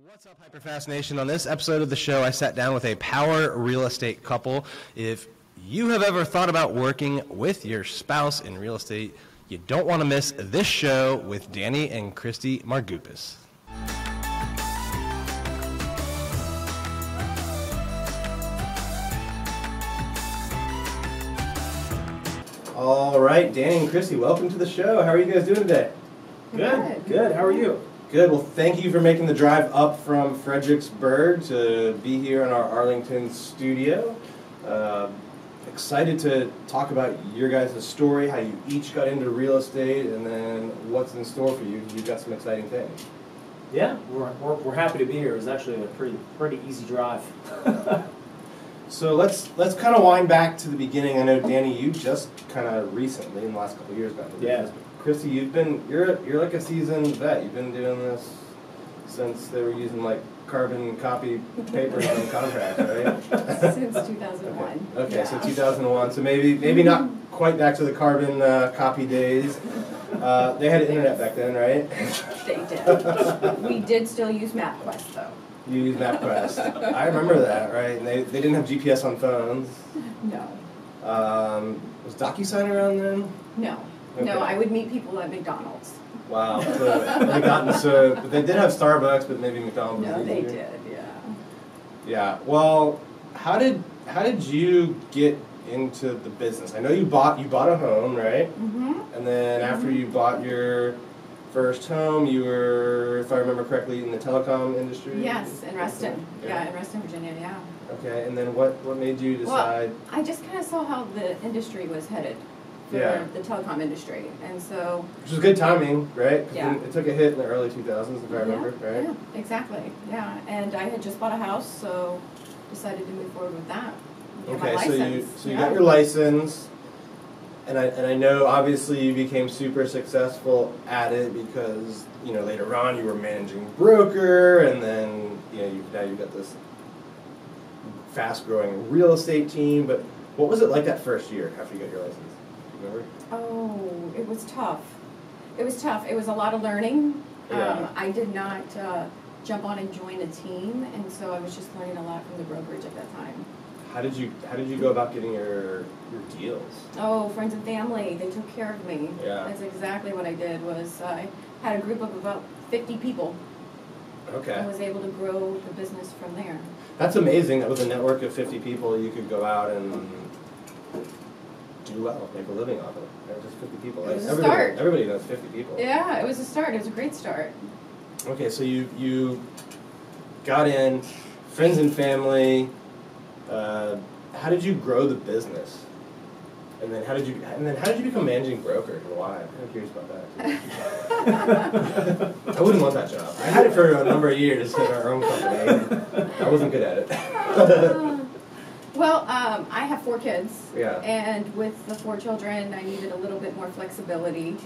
What's up, HyperFast Nation? On this episode of the show, I sat down with a power real estate couple. If you have ever thought about working with your spouse in real estate, you don't want to miss this show with Danny and Christy Margoupis. All right, Danny and Christy, welcome to the show. How are you guys doing today? Good, good. How are you? Good. Well, thank you for making the drive up from Fredericksburg to be here in our Arlington studio. Excited to talk about your guys' story, how you each got into real estate, and then what's in store for you. You've got some exciting things. Yeah, we're happy to be here. It was actually a pretty easy drive. So let's kind of wind back to the beginning. I know, Danny, you just kind of recently, in the last couple of years, got into business. Christy, you're like a seasoned vet. You've been doing this since they were using like carbon copy papers on contracts, right? Since 2001. Okay, yeah. So 2001. So maybe not quite back to the carbon copy days. They had internet back then, right? They did. We did still use MapQuest, though. You used MapQuest. I remember that, right? And they didn't have GPS on phones. No. Was DocuSign around then? No. Okay. No, I would meet people at McDonald's. Wow. But they did have Starbucks, but maybe McDonald's. No, was they easier. did, yeah. Yeah. Well, how did you get into the business? I know you bought a home, right? Mm-hmm. And then after you bought your first home, you were, if I remember correctly, in the telecom industry? Yes, in Reston. Yeah, in Reston, Virginia, yeah. Okay, and then what made you decide? Well, I just kind of saw how the industry was headed for the telecom industry, and so... Which was good timing, right? Yeah. It took a hit in the early 2000s, if I remember, right? Yeah, exactly, yeah. And I had just bought a house, so decided to move forward with that. Get my Okay, license. so you got your license, and I know obviously you became super successful at it because, you know, later on you were managing broker, and then, you know, now you've got this fast-growing real estate team. But what was it like that first year after you got your license? Remember? Oh, it was tough. It was tough. It was a lot of learning. Yeah. I did not jump on and join a team, and so I was just learning a lot from the brokerage at that time. How did you go about getting your deals? Oh, friends and family, they took care of me. Yeah. That's exactly what I did. Was I had a group of about 50 people. Okay. I was able to grow the business from there. That's amazing that with a network of 50 people you could go out and do well, make a living off of it. Right? Just 50 people. It was a start. Everybody knows 50 people. Yeah, it was a start. It was a great start. Okay, so you got in, friends and family. How did you grow the business? And then how did you become managing broker, and why? I'm kind of curious about that. I wouldn't want that job. I had it for a number of years in our own company. I wasn't good at it. Well, I have 4 kids. Yeah. And with the 4 children, I needed a little bit more flexibility.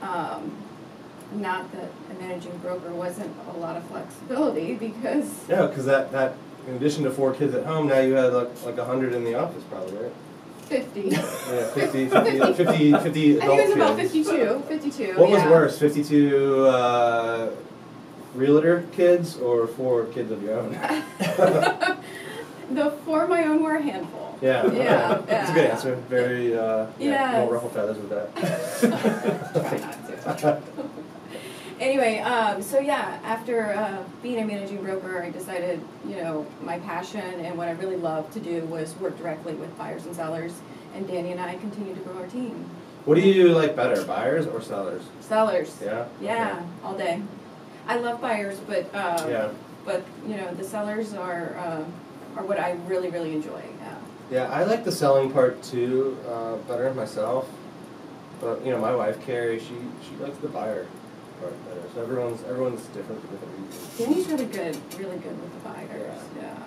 Not that a managing broker wasn't a lot of flexibility because... Yeah, because that in addition to 4 kids at home, now you had like 100 in the office probably, right? 50. Yeah, 50 adult kids. I think it was about 52. What was worse, 52 realtor kids or 4 kids of your own? The 4 my own were a handful. Yeah. Yeah. That's a good answer. Very, yes. won't ruffle feathers with that. Try not to. Anyway, so yeah, after being a managing broker, I decided, you know, my passion and what I really loved to do was work directly with buyers and sellers, and Danny and I continued to grow our team. What do you like better, buyers or sellers? Sellers. Yeah? Yeah, Okay. all day. I love buyers, but you know, the sellers are what I really, really enjoy. Yeah, I like the selling part too better myself, but you know, my wife Carrie, she likes the buyer part better. So everyone's different for different reasons. Danny's really good with the buyers. Yeah.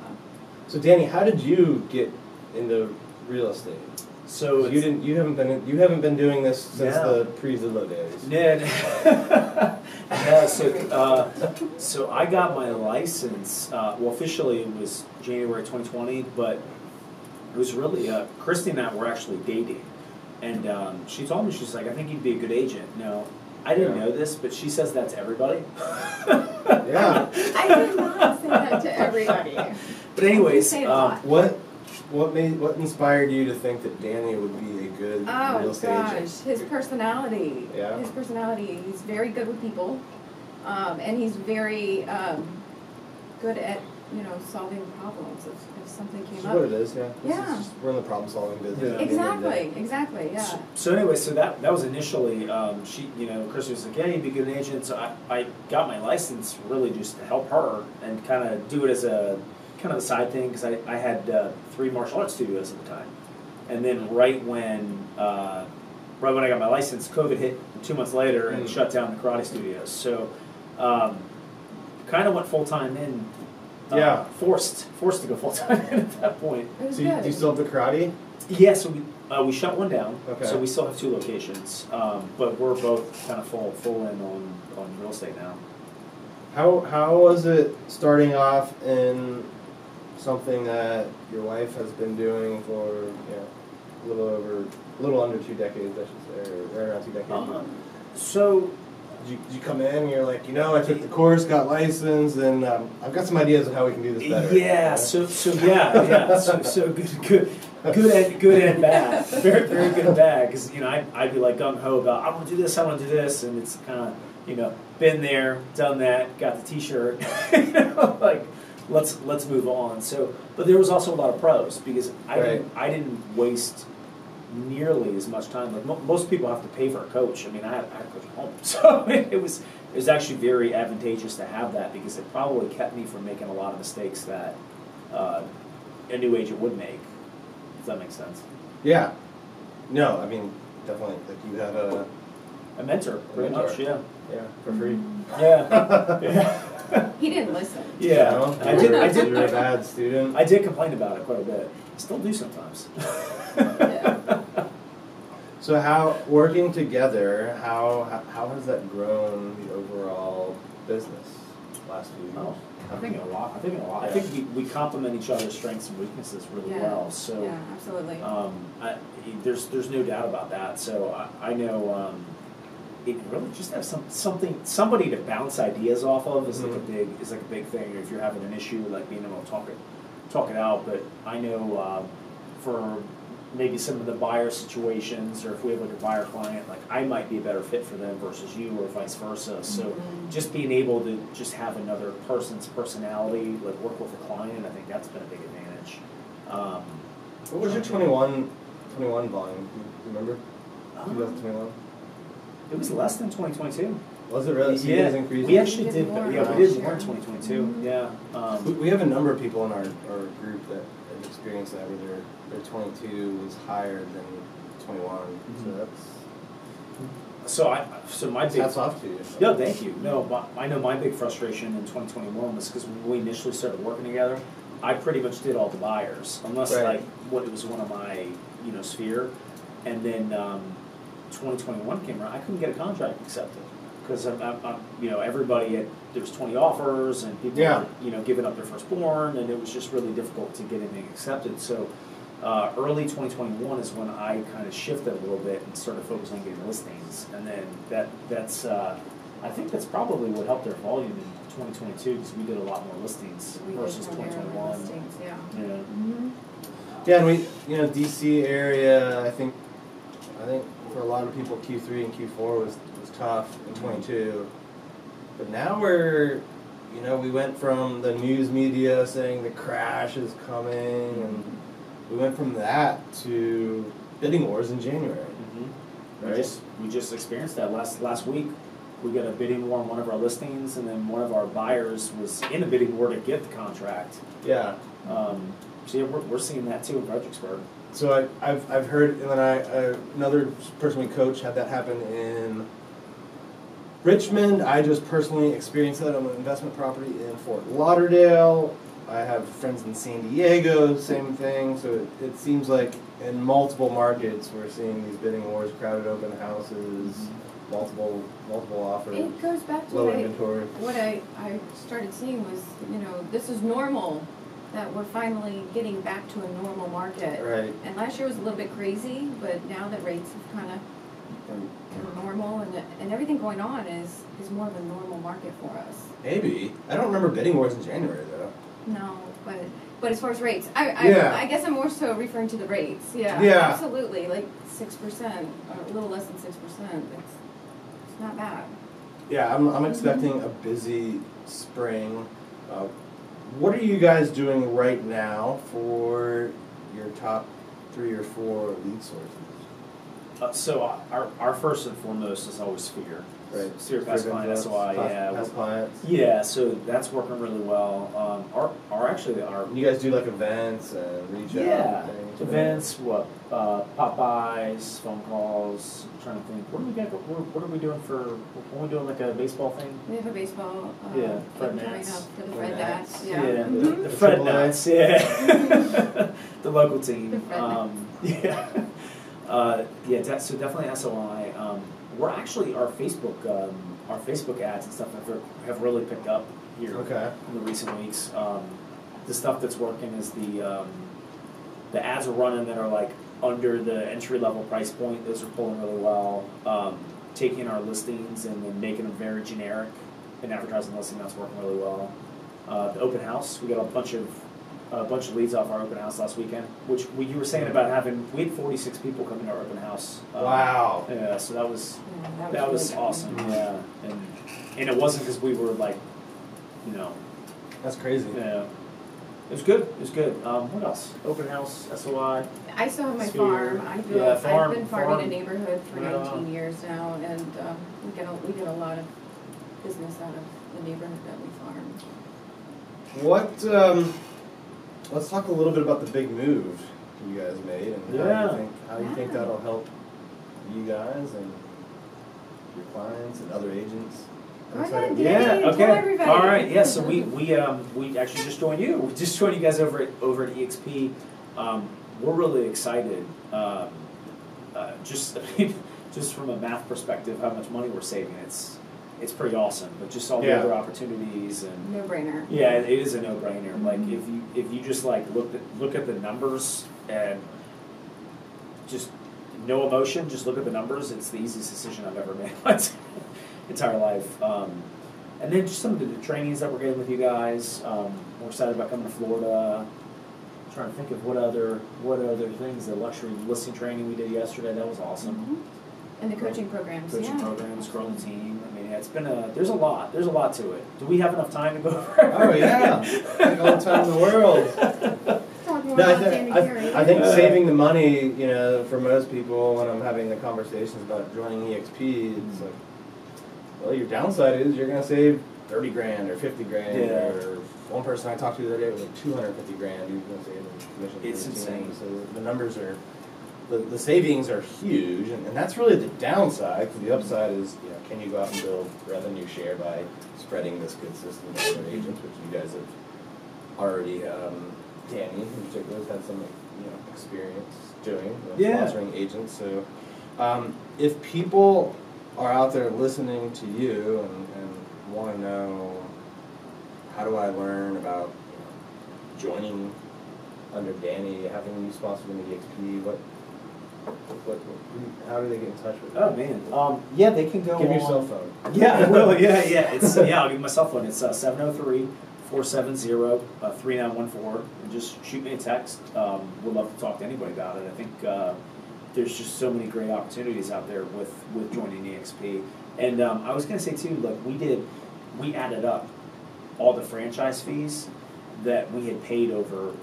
So Danny, how did you get into real estate? So you haven't been doing this since the pre-Zillow days. Yeah. So I got my license. Well, officially it was January 2020, but it was really Christy and I were actually dating, and she told me, she's like, I think you'd be a good agent. Now, I didn't know this, but she says that to everybody. Yeah. I did not. But anyways, say a lot. What inspired you to think that Danny would be a good real estate agent? His personality. Yeah. His personality. He's very good with people, and he's very good at solving problems if something came That's up. what it is, yeah. Yeah. We're in the problem solving business. Exactly, yeah. So anyway, so that was initially, Christy was like, yeah, you'd be a good agent. So I got my license really just to help her and kind of do it as a kind of a side thing because I had 3 martial arts studios at the time. And then right when I got my license, COVID hit 2 months later and shut down the karate studios. So kind of went full-time in. Forced to go full-time in at that point. It was So good. do you still have the karate? Yeah, so we shut one down, Okay. so we still have 2 locations, but we're both kind of full in on real estate now. How was it starting off in something that your wife has been doing for a little under 2 decades, I should say, or right around 2 decades? So Did you come in and you're like, I took the course, got licensed, and I've got some ideas of how we can do this better. yeah, so good and bad, very good and bad, because I'd be like gung ho about I want to do this, and it's kind of been there, done that, got the T-shirt, like let's move on. So, but there was also a lot of pros because I didn't waste nearly as much time. Like most people have to pay for a coach. I mean, I had a coach at home, so it was actually very advantageous to have that because it probably kept me from making a lot of mistakes that a new agent would make. Does that make sense? Yeah. No, I mean definitely. Like you had a mentor, pretty much. Yeah. Yeah, for free. Yeah. He didn't listen. Yeah. I did. You're a bad student. I did complain about it quite a bit. I still do sometimes. So how working together? How has that grown the overall business last few years? Oh, I think a lot. I think we complement each other's strengths and weaknesses really well. So yeah, absolutely. There's no doubt about that. So I know it really just have somebody to bounce ideas off of is like a big thing. If you're having an issue, like being able to talk it out. But I know for maybe some of the buyer situations, or if we have like a buyer client, like I might be a better fit for them versus you, or vice versa. So just being able to just have another person's personality, like work with a client, I think that's been a big advantage. What was your 21 volume? Do you remember? 2021. It was less than 2022. Was it really? So you guys increased? We actually did. more We did more in 2022. Yeah. We have a number of people in our group that have experienced that, where their 22 was higher than 21. So my big hats off to you. No, thank you. No, I know my big frustration in 2021 was because when we initially started working together, I pretty much did all the buyers, unless like what it was one of my sphere, and then 2021 came around, I couldn't get a contract accepted because everybody there was 20 offers and people were giving up their firstborn, and it was just really difficult to get anything accepted. So early 2021 is when I kind of shifted a little bit and started focusing on getting listings, and then that's I think that's probably what helped our volume in 2022 because we did a lot more listings versus 2021. Listings, yeah. Yeah, and we DC area, I think for a lot of people Q3 and Q4 was tough in 22, but now we went from the news media saying the crash is coming, and we went from that to bidding wars in January. Right? We just experienced that last week. We got a bidding war on one of our listings, and then one of our buyers was in a bidding war to get the contract. Yeah. So yeah, we're seeing that too in Fredericksburg. So I've heard, and then another person we coach had that happen in Richmond. I just personally experienced that on an investment property in Fort Lauderdale. I have friends in San Diego, same thing. So it seems like in multiple markets we're seeing these bidding wars, crowded open houses, multiple offers. It goes back to low inventory. What I started seeing was, this is normal, that we're finally getting back to a normal market. Right. And last year was a little bit crazy, but now that rates have kind of they're normal, and everything going on is more of a normal market for us. Maybe. I don't remember bidding wars in January though. No, but But as far as rates, Yeah. I guess I'm more so referring to the rates. Yeah, Yeah. absolutely. Like 6%, or a little less than 6%. It's not bad. Yeah, I'm expecting a busy spring. What are you guys doing right now for your top 3 or 4 lead sources? So our first and foremost is always Sphere. Right. Sphere Past Client SOI, yeah. Past clients. Yeah, so that's working really well. Our You guys do like events and reach out things? events, Popeyes, phone calls. I'm trying to think. What are we doing for? Are we doing like a baseball thing? We have a baseball Yeah, Fred coming Nats. up for the Fred Fred Nats. Nats. Yeah, Yeah. Mm-hmm. the Fred AAA. Nats. Yeah, the local team. The Fred Nats. Yeah. So definitely SOI. We're actually our Facebook ads and stuff have really picked up here in the recent weeks. The stuff that's working is the ads are running that are like under the entry level price point. Those are pulling really well. Taking our listings and then making them very generic and advertising listing, that's working really well. The open house, we got a bunch of leads off our open house last weekend, which you were saying about we had 46 people come to our open house. Wow. Yeah, so that was really awesome. Yeah, and it wasn't because we were like, That's crazy. yeah. It was good. It was good. What else? Open house, SOI. I still have my Sphere. farm. Yeah, I've been farming farm. a neighborhood for Right 19 on. years now, and we get a lot of business out of the neighborhood that we farm. What? Let's talk a little bit about the big move you guys made and how you think that'll help you guys and your clients and other agents. Go ahead, Danny. Yeah. Tell Okay. everybody. All right. Yeah. So we actually just joined you. We just joined you guys over at EXP. We're really excited. Just from a math perspective, how much money we're saving, it's pretty awesome. But just all the other opportunities and No brainer. yeah, it is a no-brainer. Mm-hmm. Like if you just like look at the numbers and just no emotion, just look at the numbers. It's the easiest decision I've ever made in my entire life. And then just some of the trainings that we're getting with you guys. We're excited about coming to Florida. I'm trying to think of what other things. The luxury listing training we did yesterday, that was awesome. Mm-hmm. And the coaching programs. Programs, growing the team. I mean, it's been there's a lot to it. Do we have enough time to go over? Oh yeah, like all the time in the world. Talking No, about Danny Carey. I think saving the money, for most people, when I'm having the conversations about joining EXP, it's like, well, your downside is you're going to save 30 grand or 50 grand. Yeah. Or one person I talked to the other day was like 250 grand. He was going to save in commission. It's insane. So the numbers are, the savings are huge, and that's really the downside. Because the upside is, can you go out and build revenue share by spreading this good system to other agents, which you guys have already. Danny, in particular, has had some experience doing, sponsoring agents. So, if people are out there listening to you and want to know, how do I learn about joining under Danny, having you sponsored in the EXP, how do they get in touch with you? Oh man, yeah, they can go. Give me your cell phone. Yeah, I will. Yeah. It's I'll give you my cell phone. It's 703-470-3914, and just shoot me a text. Would love to talk to anybody about it. I think there's just so many great opportunities out there with joining EXP. And I was going to say too, like we added up all the franchise fees that we had paid over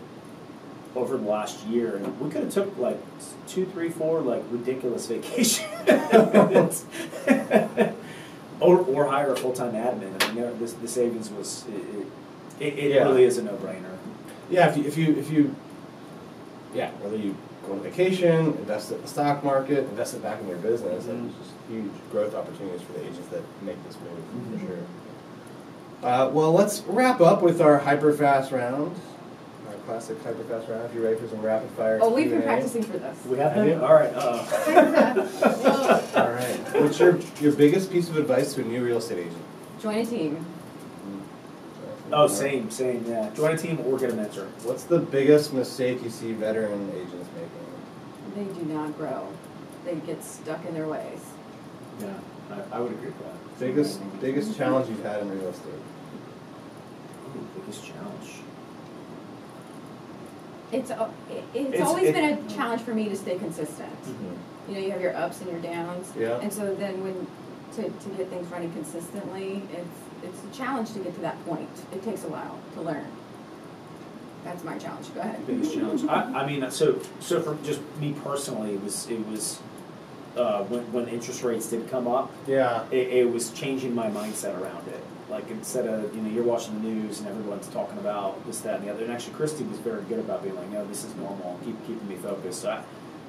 the last year, and we could have took like 2, 3, 4 like ridiculous vacations, or hire a full-time admin. I mean, the savings was it really is a no-brainer. Yeah, if you whether you go on vacation, invest in the stock market, invest it back in your business, there's just huge growth opportunities for the agents that make this move, for sure. Well, let's wrap up with our HyperFast round. Our classic HyperFast round. If you're ready for some rapid fire. Oh, we've been Q&A. practicing for this. We have Have you? that? All right. All right. What's your biggest piece of advice to a new real estate agent? Join a team. Oh, same, yeah. Join a team or get a mentor. What's the biggest mistake you see veteran agents making? They do not grow. They get stuck in their ways. Yeah, I would agree with that. Biggest challenge you've had in real estate? Ooh, biggest challenge. It's always been a challenge for me to stay consistent. Mm-hmm. You know, you have your ups and your downs. Yeah. And so then to get things running consistently, it's a challenge to get to that point. It takes a while to learn. That's my challenge. Go ahead. Biggest challenge. I mean, so for just me personally, it was when interest rates did come up. Yeah. It was changing my mindset around it. Like instead of you're watching the news and everyone's talking about this, that, and the other. And actually, Christy was very good about being like, no, this is normal. Keeping me focused. So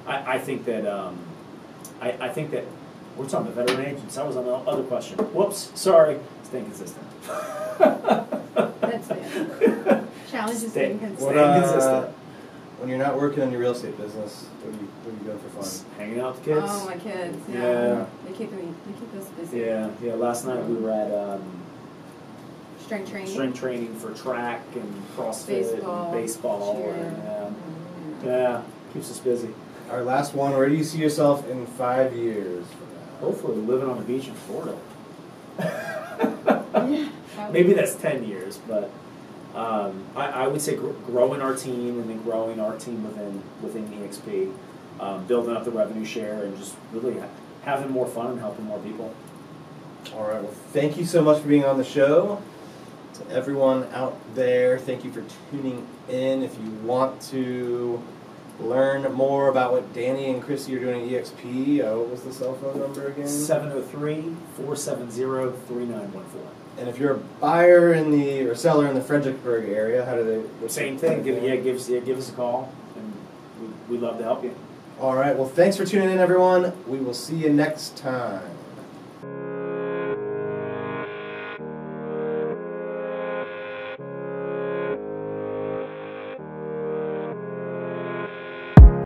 I think that I think that we're talking about veteran agents. That was on the other question. Whoops, sorry. Staying consistent. That's it. Challenge is staying consistent. Consistent. When you're not working on your real estate business, what are you doing for fun? Hanging out with the kids. Oh, my kids. Yeah. They keep us busy. Yeah. Last night we were at strength training for track and CrossFit and baseball. Cheer. Yeah, keeps us busy. Our last one, where do you see yourself in 5 years from now? Hopefully living on the beach in Florida. Yeah. Maybe that's 10 years, but I would say growing our team and then growing our team within EXP, building up the revenue share and just really having more fun and helping more people. All right, well, thank you so much for being on the show. To everyone out there, thank you for tuning in. If you want to learn more about what Danny and Christy are doing at EXP, what was the cell phone number again? 703-470-3914. And if you're a buyer or seller in the Fredericksburg area, how do they? Same thing. Give us a call, and we'd love to help you. All right. Well, thanks for tuning in, everyone. We will see you next time.